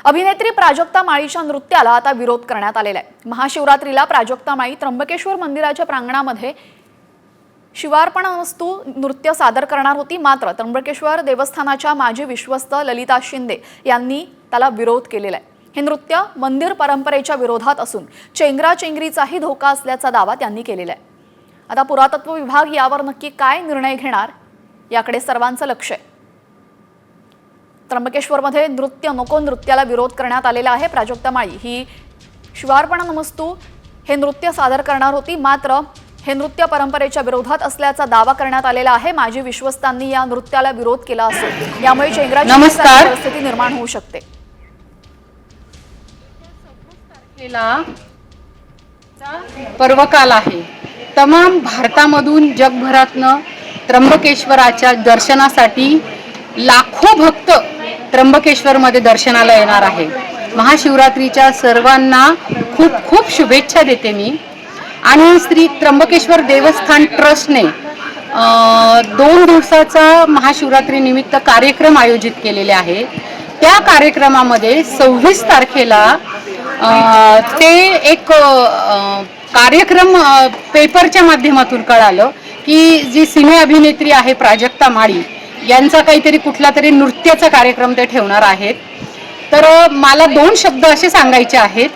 अभिनेत्री प्राजक्ता माळीच्या नृत्याला आता विरोध करण्यात आलेला आहे। महाशिवरात्रीला प्राजक्ता माळी त्र्यंबकेश्वर मंदिराच्या प्रांगणामध्ये शिवार्पणमस्तू नृत्य सादर करणार होती। मात्र त्र्यंबकेश्वर देवस्थानाच्या माजी विश्वस्त ललिता शिंदे यांनी त्याला विरोध केलेला आहे। हे नृत्य मंदिर परंपरेच्या विरोधात असून चेंगराचेंगरीचाही धोका असल्याचा दावा त्यांनी केलेला आहे। आता पुरातत्व विभाग यावर नक्की काय निर्णय घेणार याकडे सर्वांचं लक्ष आहे। त्र्यंबकेश्वरमध्ये नृत्य नको नृत्याला विरोध करण्यात आलेला आहे। प्राजक्ता माळी ही शिवार्पणमस्तू हे नृत्य सादर करणार होती। मात्र हे नृत्य परंपरेच्या विरोधात असल्याचा दावा करण्यात आलेला आहे। माजी विश्वस्तांनी या नृत्याला विरोध केला असून यामुळे चेंगराचेंगरीची परिस्थिती निर्माण होऊ शकते। पर्वकाल आहे। तमाम भारतामधून जगभरातनं त्र्यंबकेश्वराच्या दर्शनासाठी लाखो भक्त त्र्यंबकेश्वरमध्ये दर्शनाला येणार आहे। महाशिवरात्रीच्या सर्वांना खूप खूप शुभेच्छा देते मी। आणि श्री त्र्यंबकेश्वर देवस्थान ट्रस्टने 2 दिवसाचा महाशिवरात्री निमित्त कार्यक्रम आयोजित केलेले आहे। त्या कार्यक्रमामध्ये 26 तारखेला ते एक कार्यक्रम पेपरच्या माध्यमातून कळालं की जी सिने अभिनेत्री आहे प्राजक्ता माळी यांचा काहीतरी कुठला तरी नृत्याचा कार्यक्रम ते ठेवणार आहेत। तर मला 2 शब्द असे सांगायचे आहेत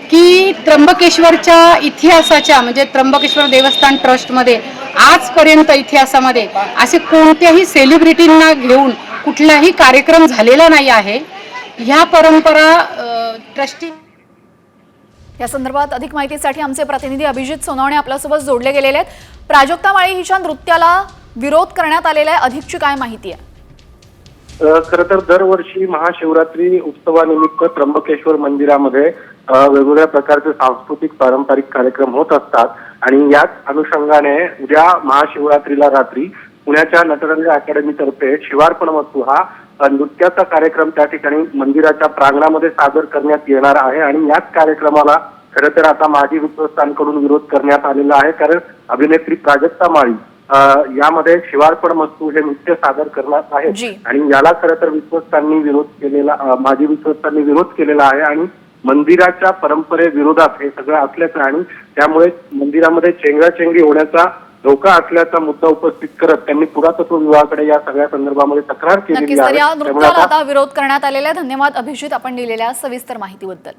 की त्र्यंबकेश्वरच्या इतिहासाच्या म्हणजे त्र्यंबकेश्वर देवस्थान ट्रस्टमध्ये आजपर्यंत इतिहासामध्ये असे कोणत्याही सेलिब्रिटींना घेऊन कुठलाही कार्यक्रम झालेला नाही आहे। ह्या परंपरा ट्रस्टी या संदर्भात अधिक माहितीसाठी आमचे प्रतिनिधी अभिजित सोनवणे आपल्यासोबत जोडले गेलेले आहेत। प्राजक्ता माळी हिच्या नृत्याला विरोध करण्यात आलेला आहे, अधिकची काय माहिती आहे? खरं तर दरवर्षी महाशिवरात्री उत्सवानिमित्त त्र्यंबकेश्वर मंदिरामध्ये वेगवेगळ्या प्रकारचे सांस्कृतिक पारंपरिक कार्यक्रम होत असतात आणि याच अनुषंगाने उद्या महाशिवरात्रीला रात्री पुण्याच्या नटरंग अकॅडमीतर्फे शिवार्पणमस्तू हा नृत्याचा कार्यक्रम त्या ठिकाणी मंदिराच्या प्रांगणामध्ये सादर करण्यात येणार आहे। आणि याच कार्यक्रमाला खरं तर आता माजी विश्वस्तांकडून विरोध करण्यात आलेला आहे, कारण अभिनेत्री प्राजक्ता माळी यामध्ये शिवार्पणमस्तू हे नृत्य सादर करणार आहे आणि याला खरं तर विश्वस्तांनी विरोध केलेला माजी विश्वस्तांनी विरोध केलेला आहे आणि मंदिराच्या परंपरेविरोधात हे सगळं असल्याचं आणि त्यामुळे मंदिरामध्ये चेंगराचेंगरी होण्याचा धोका असल्याचा मुद्दा उपस्थित करत त्यांनी पुरातत्व विभागाकडे या सगळ्या संदर्भामध्ये तक्रार केलेली आहे। नक्कीच या नृत्याला आता विरोध करण्यात आलेला आहे। धन्यवाद अभिजित, आपण दिलेल्या सविस्तर माहितीबद्दल।